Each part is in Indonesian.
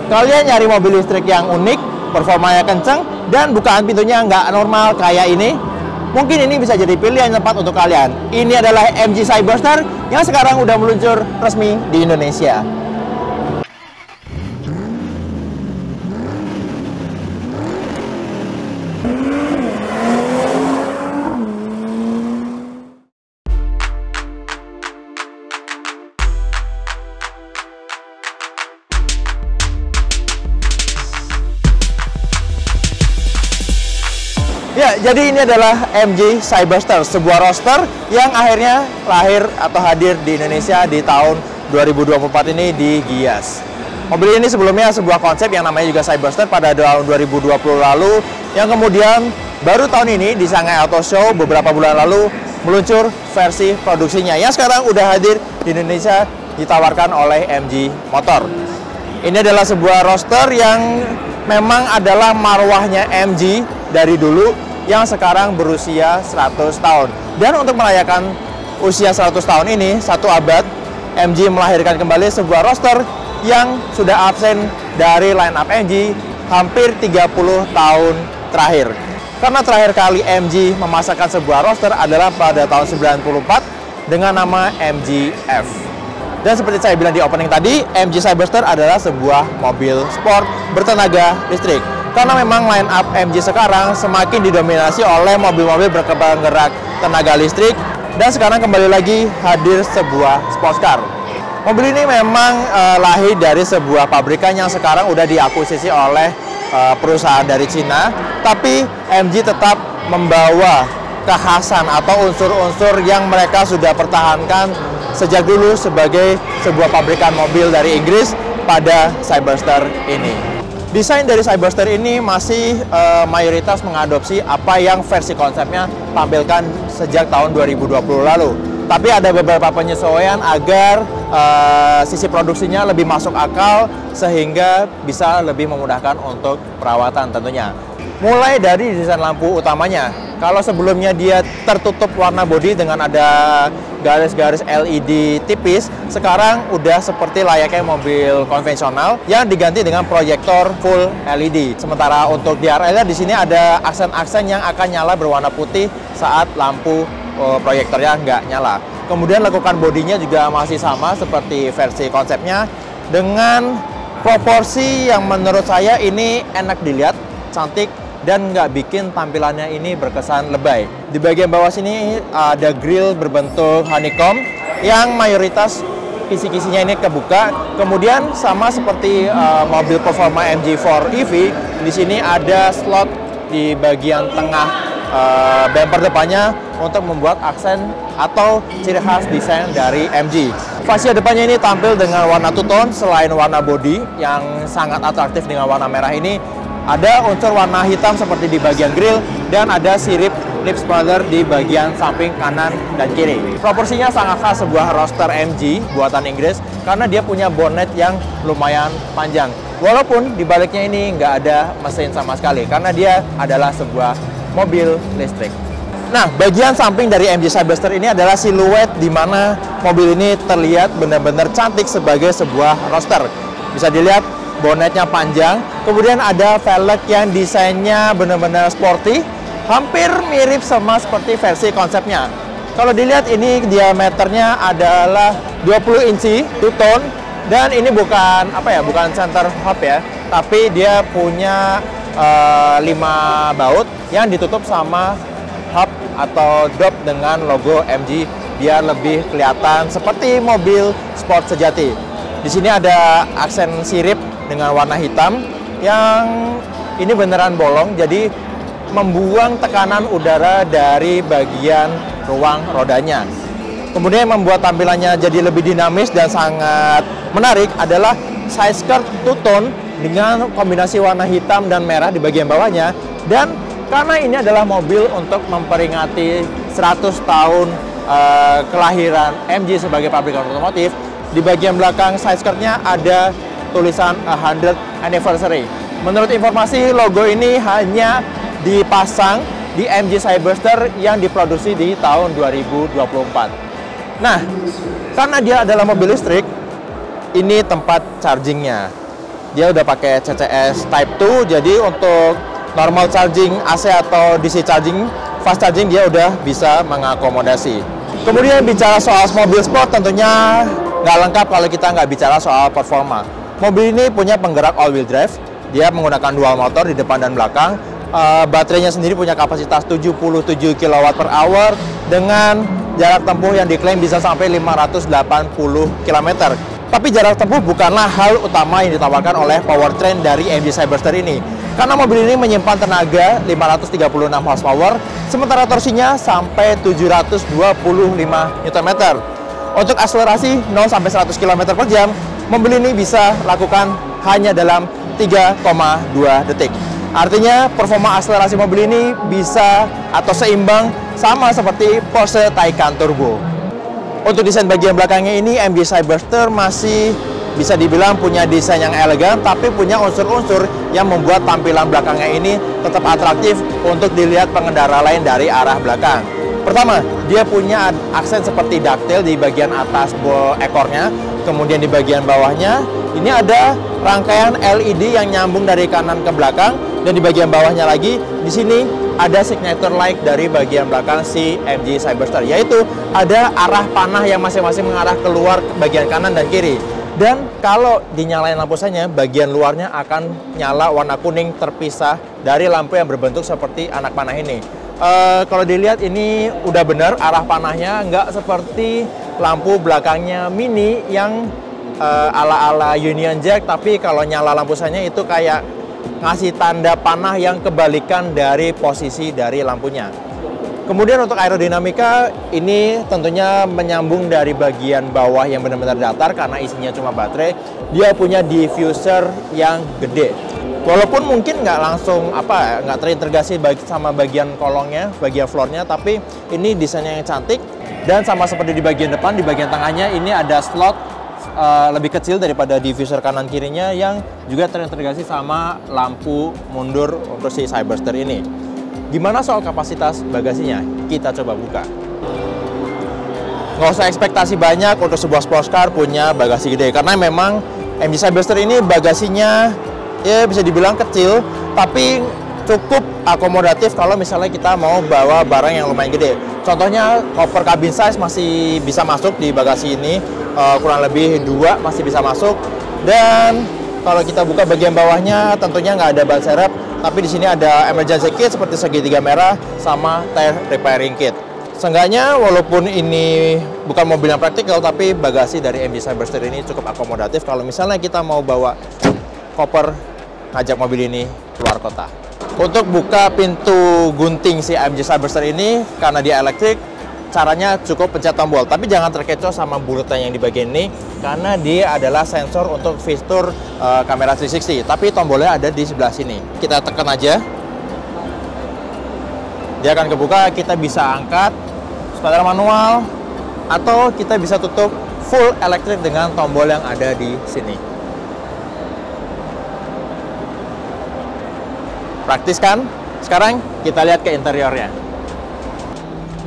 Kalian nyari mobil listrik yang unik, performanya kenceng, dan bukaan pintunya nggak normal kayak ini, mungkin ini bisa jadi pilihan yang tepat untuk kalian. Ini adalah MG Cyberster yang sekarang udah meluncur resmi di Indonesia. Ya, jadi ini adalah MG Cyberster, sebuah roadster yang akhirnya lahir atau hadir di Indonesia di tahun 2024 ini di Gias. Mobil ini sebelumnya sebuah konsep yang namanya juga Cyberster pada tahun 2020 lalu, yang kemudian baru tahun ini di Shanghai Auto Show beberapa bulan lalu meluncur versi produksinya yang sekarang udah hadir di Indonesia ditawarkan oleh MG Motor. Ini adalah sebuah roadster yang memang adalah marwahnya MG dari dulu yang sekarang berusia 100 tahun. Dan untuk merayakan usia 100 tahun ini, 1 abad, MG melahirkan kembali sebuah roadster yang sudah absen dari line up MG hampir 30 tahun terakhir. Karena terakhir kali MG memasarkan sebuah roadster adalah pada tahun 94 dengan nama MG F. Dan seperti saya bilang di opening tadi, MG Cyberster adalah sebuah mobil sport bertenaga listrik. Karena memang line up MG sekarang semakin didominasi oleh mobil-mobil berkembang gerak tenaga listrik, dan sekarang kembali lagi hadir sebuah sports car. Mobil ini memang lahir dari sebuah pabrikan yang sekarang udah diakuisisi oleh perusahaan dari Cina, tapi MG tetap membawa kekhasan atau unsur-unsur yang mereka sudah pertahankan sejak dulu sebagai sebuah pabrikan mobil dari Inggris pada Cyberster ini. Desain dari Cyberster ini masih mayoritas mengadopsi apa yang versi konsepnya tampilkan sejak tahun 2020 lalu. Tapi ada beberapa penyesuaian agar sisi produksinya lebih masuk akal sehingga bisa lebih memudahkan untuk perawatan tentunya. Mulai dari desain lampu utamanya. Kalau sebelumnya dia tertutup warna bodi dengan ada garis-garis LED tipis, sekarang udah seperti layaknya mobil konvensional yang diganti dengan proyektor full LED. Sementara untuk DRL di sini ada aksen-aksen yang akan nyala berwarna putih saat lampu proyektornya nggak nyala. Kemudian lekukan bodinya juga masih sama seperti versi konsepnya dengan proporsi yang menurut saya ini enak dilihat, cantik, dan nggak bikin tampilannya ini berkesan lebay. Di bagian bawah sini ada grill berbentuk honeycomb yang mayoritas kisi-kisinya ini kebuka. Kemudian sama seperti mobil performa MG4 EV, di sini ada slot di bagian tengah bumper depannya untuk membuat aksen atau ciri khas desain dari MG. Fascia depannya ini tampil dengan warna two-tone selain warna bodi yang sangat atraktif dengan warna merah ini. Ada unsur warna hitam seperti di bagian grill dan ada sirip lip spoiler di bagian samping kanan dan kiri. Proporsinya sangat khas sebuah roadster MG buatan Inggris karena dia punya bonnet yang lumayan panjang. Walaupun di baliknya ini nggak ada mesin sama sekali karena dia adalah sebuah mobil listrik. Nah, bagian samping dari MG Cyberster ini adalah siluet di mana mobil ini terlihat benar-benar cantik sebagai sebuah roadster. Bisa dilihat bonetnya panjang, kemudian ada velg yang desainnya benar-benar sporty, hampir mirip sama seperti versi konsepnya. Kalau dilihat ini diameternya adalah 20 inci, two-tone, dan ini bukan bukan center hub ya, tapi dia punya 5 baut yang ditutup sama hub atau dop dengan logo MG biar lebih kelihatan seperti mobil sport sejati. Di sini ada aksen sirip dengan warna hitam yang ini beneran bolong, jadi membuang tekanan udara dari bagian ruang rodanya. Kemudian yang membuat tampilannya jadi lebih dinamis dan sangat menarik adalah side skirt two-tone dengan kombinasi warna hitam dan merah di bagian bawahnya. Dan karena ini adalah mobil untuk memperingati 100 tahun kelahiran MG sebagai pabrikan otomotif, di bagian belakang side skirtnya ada tulisan 100th Anniversary. Menurut informasi, logo ini hanya dipasang di MG Cyberster yang diproduksi di tahun 2024. Nah, karena dia adalah mobil listrik, ini tempat chargingnya. dia udah pakai CCS Type 2, jadi untuk normal charging AC atau DC charging, fast charging dia udah bisa mengakomodasi. Kemudian bicara soal mobil sport, tentunya nggak lengkap kalau kita nggak bicara soal performa. Mobil ini punya penggerak all-wheel drive, dia menggunakan dual motor di depan dan belakang. Baterainya sendiri punya kapasitas 77 kWh dengan jarak tempuh yang diklaim bisa sampai 580 km. Tapi jarak tempuh bukanlah hal utama yang ditawarkan oleh powertrain dari MG Cyberster ini. Karena mobil ini menyimpan tenaga 536 horsepower, sementara torsinya sampai 725 Nm. Untuk akselerasi 0 sampai 100 km per jam, mobil ini bisa lakukan hanya dalam 3,2 detik. Artinya performa akselerasi mobil ini bisa atau seimbang sama seperti Porsche Taycan Turbo. Untuk desain bagian belakangnya ini, MG Cyberster masih bisa dibilang punya desain yang elegan, tapi punya unsur-unsur yang membuat tampilan belakangnya ini tetap atraktif untuk dilihat pengendara lain dari arah belakang. Pertama, dia punya aksen seperti ducktail di bagian atas ekornya, kemudian di bagian bawahnya ini ada rangkaian LED yang nyambung dari kanan ke belakang, dan di bagian bawahnya lagi di sini ada signature light dari bagian belakang si MG Cyberster, yaitu ada arah panah yang masing-masing mengarah keluar bagian kanan dan kiri. Dan kalau dinyalain lampu sanya, bagian luarnya akan nyala warna kuning terpisah dari lampu yang berbentuk seperti anak panah ini. Kalau dilihat ini udah bener arah panahnya, nggak seperti lampu belakangnya Mini yang ala-ala Union Jack, tapi kalau nyala lampu sanya itu kayak ngasih tanda panah yang kebalikan dari posisi dari lampunya. Kemudian untuk aerodinamika, ini tentunya menyambung dari bagian bawah yang benar-benar datar karena isinya cuma baterai. Dia punya diffuser yang gede. Walaupun mungkin nggak langsung nggak terintegrasi sama bagian kolongnya, bagian floornya, tapi ini desainnya yang cantik. Dan sama seperti di bagian depan, di bagian tengahnya ini ada slot lebih kecil daripada diffuser kanan kirinya yang juga terintegrasi sama lampu mundur untuk si Cyberster ini. Gimana soal kapasitas bagasinya? Kita coba buka. Nggak usah ekspektasi banyak untuk sebuah sports car punya bagasi gede, karena memang MG Cyberster ini bagasinya ya bisa dibilang kecil, tapi cukup akomodatif kalau misalnya kita mau bawa barang yang lumayan gede. Contohnya koper cabin size masih bisa masuk di bagasi ini, kurang lebih 2 masih bisa masuk. Dan kalau kita buka bagian bawahnya, tentunya nggak ada ban serep, tapi di sini ada emergency kit seperti segitiga merah sama tire repairing kit. Seenggaknya walaupun ini bukan mobil yang praktikal, tapi bagasi dari MG Cyberster ini cukup akomodatif kalau misalnya kita mau bawa koper ngajak mobil ini keluar kota. Untuk buka pintu gunting si MG Cyberster ini, karena dia elektrik, caranya cukup pencet tombol. Tapi jangan terkecoh sama bulutan yang di bagian ini, karena dia adalah sensor untuk fitur kamera 360. Tapi tombolnya ada di sebelah sini. Kita tekan aja, dia akan kebuka. Kita bisa angkat secara manual, atau kita bisa tutup full elektrik dengan tombol yang ada di sini. Praktis kan? Sekarang kita lihat ke interiornya.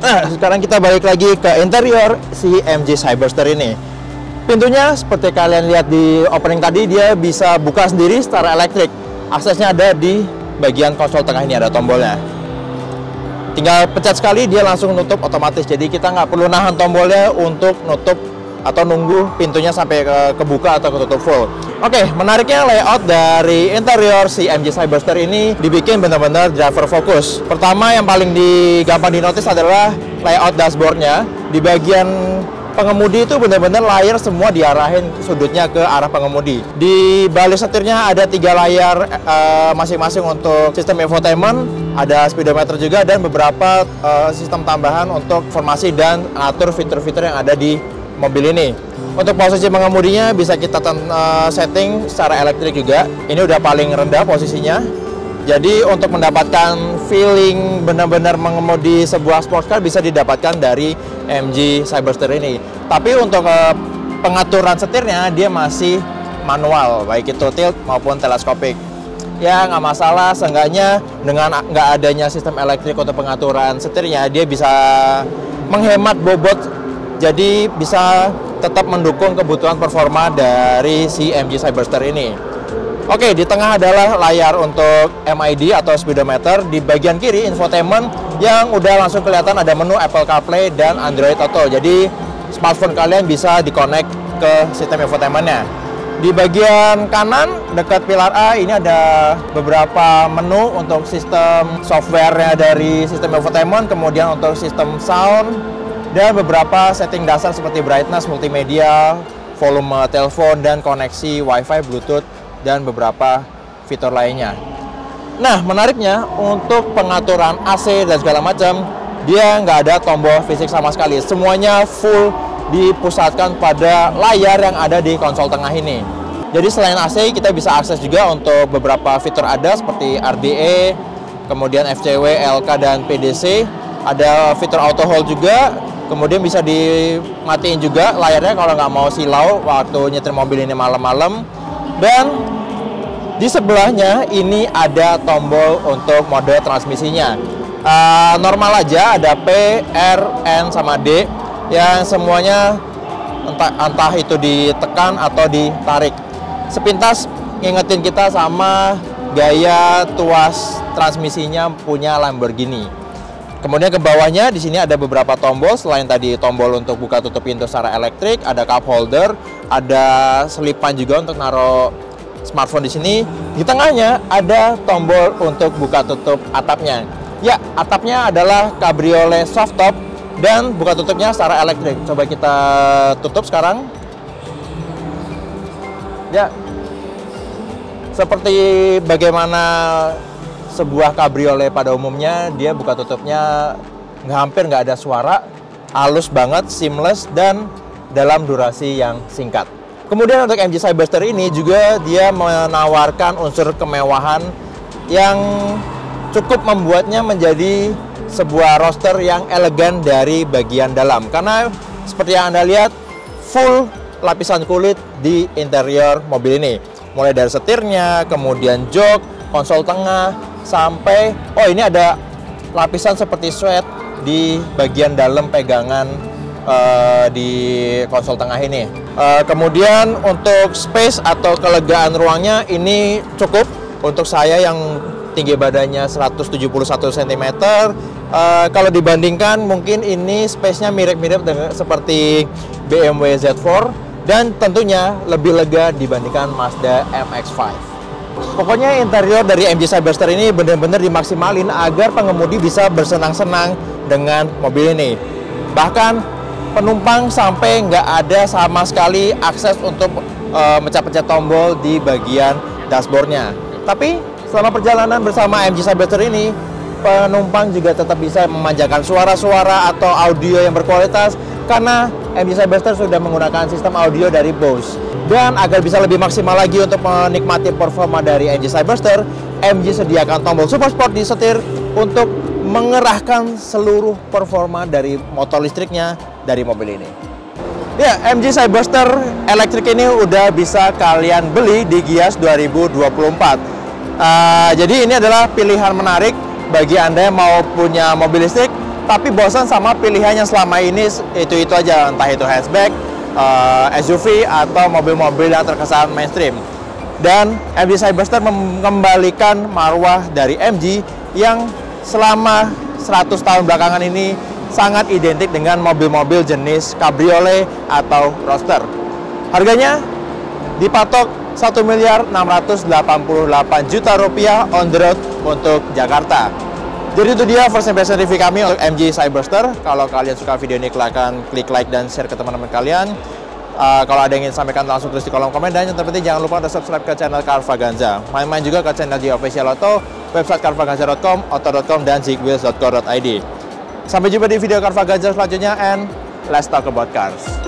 Nah, sekarang kita balik lagi ke interior si MG Cyberster ini. Pintunya seperti kalian lihat di opening tadi, dia bisa buka sendiri secara elektrik. Aksesnya ada di bagian konsol tengah ini, ada tombolnya. Tinggal pencet sekali, dia langsung nutup otomatis. Jadi kita nggak perlu nahan tombolnya untuk nutup atau nunggu pintunya sampai kebuka atau ketutup full. Oke, menariknya layout dari interior si MG Cyberster ini dibikin benar-benar driver focus. Pertama yang paling gampang dinotis adalah layout dashboardnya. Di bagian pengemudi itu benar-benar layar semua diarahin sudutnya ke arah pengemudi. Di balik setirnya ada 3 layar masing-masing untuk sistem infotainment, ada speedometer juga, dan beberapa sistem tambahan untuk informasi dan atur fitur-fitur yang ada di mobil ini. Untuk posisi pengemudinya bisa kita setting secara elektrik juga. Ini udah paling rendah posisinya. Jadi untuk mendapatkan feeling benar-benar mengemudi sebuah sports car bisa didapatkan dari MG Cyberster ini. Tapi untuk pengaturan setirnya dia masih manual, baik itu tilt maupun teleskopik. Ya nggak masalah, seenggaknya dengan nggak adanya sistem elektrik untuk pengaturan setirnya, dia bisa menghemat bobot. Jadi bisa tetap mendukung kebutuhan performa dari si MG Cyberster ini. Oke, di tengah adalah layar untuk MID atau speedometer. Di bagian kiri infotainment yang udah langsung kelihatan ada menu Apple CarPlay dan Android Auto. Jadi smartphone kalian bisa di-connect ke sistem infotainmentnya. Di bagian kanan dekat pilar A ini ada beberapa menu untuk sistem softwarenya dari sistem infotainment, kemudian untuk sistem sound, dan beberapa setting dasar seperti brightness, multimedia, volume telepon, dan koneksi Wi-Fi, Bluetooth, dan beberapa fitur lainnya. Nah, menariknya untuk pengaturan AC dan segala macam, dia nggak ada tombol fisik sama sekali. Semuanya full dipusatkan pada layar yang ada di konsol tengah ini. Jadi selain AC, kita bisa akses juga untuk beberapa fitur ada seperti RDA, kemudian FCW, LK, dan PDC. Ada fitur auto hold juga, kemudian bisa dimatiin juga layarnya kalau nggak mau silau waktu nyetir mobil ini malam-malam. Dan di sebelahnya ini ada tombol untuk mode transmisinya. Normal aja ada P, R, N, sama D yang semuanya entah itu ditekan atau ditarik. Sepintas ngingetin kita sama gaya tuas transmisinya punya Lamborghini. Kemudian ke bawahnya di sini ada beberapa tombol. Selain tadi tombol untuk buka tutup pintu secara elektrik, ada cup holder, ada selipan juga untuk naruh smartphone di sini. Di tengahnya ada tombol untuk buka tutup atapnya. Ya, atapnya adalah cabriolet soft top dan buka tutupnya secara elektrik. Coba kita tutup sekarang. Ya, seperti bagaimana sebuah cabriolet pada umumnya, dia buka tutupnya hampir nggak ada suara, halus banget, seamless, dan dalam durasi yang singkat. Kemudian untuk MG Cyberster ini juga dia menawarkan unsur kemewahan yang cukup membuatnya menjadi sebuah roadster yang elegan dari bagian dalam. Karena seperti yang Anda lihat, full lapisan kulit di interior mobil ini. Mulai dari setirnya, kemudian jok, konsol tengah, sampai ini ada lapisan seperti suede di bagian dalam pegangan di konsol tengah ini. Kemudian untuk space atau kelegaan ruangnya ini cukup untuk saya yang tinggi badannya 171 cm. Kalau dibandingkan mungkin ini space-nya mirip-mirip dengan seperti BMW Z4 dan tentunya lebih lega dibandingkan Mazda MX-5. Pokoknya interior dari MG Cyberster ini benar-benar dimaksimalin agar pengemudi bisa bersenang-senang dengan mobil ini. Bahkan penumpang sampai nggak ada sama sekali akses untuk mencet-pencet tombol di bagian dashboardnya. Tapi selama perjalanan bersama MG Cyberster ini, penumpang juga tetap bisa memanjakan suara-suara atau audio yang berkualitas karena MG Cyberster sudah menggunakan sistem audio dari Bose. Dan agar bisa lebih maksimal lagi untuk menikmati performa dari MG Cyberster, MG sediakan tombol Super Sport di setir untuk mengerahkan seluruh performa dari motor listriknya dari mobil ini. Ya, MG Cyberster elektrik ini udah bisa kalian beli di Gias 2024. Jadi ini adalah pilihan menarik bagi Anda yang mau punya mobil listrik, tapi bosan sama pilihan yang selama ini itu aja, entah itu hatchback, SUV, atau mobil-mobil yang terkesan mainstream. Dan MG Cyberster mengembalikan marwah dari MG yang selama 100 tahun belakangan ini sangat identik dengan mobil-mobil jenis cabriolet atau roadster. Harganya dipatok Rp1.688.000.000 on the road untuk Jakarta. Jadi itu dia first impression review kami untuk MG Cyberster. Kalau kalian suka video ini, silahkan klik like dan share ke teman-teman kalian. Kalau ada yang ingin sampaikan langsung tulis di kolom komen, dan yang terpenting jangan lupa untuk subscribe ke channel Carvaganza. Main-main juga ke channel G Official Auto, website carvaganza.com, auto.com, dan zigwheels.co.id. Sampai jumpa di video Carvaganza selanjutnya, and let's talk about cars.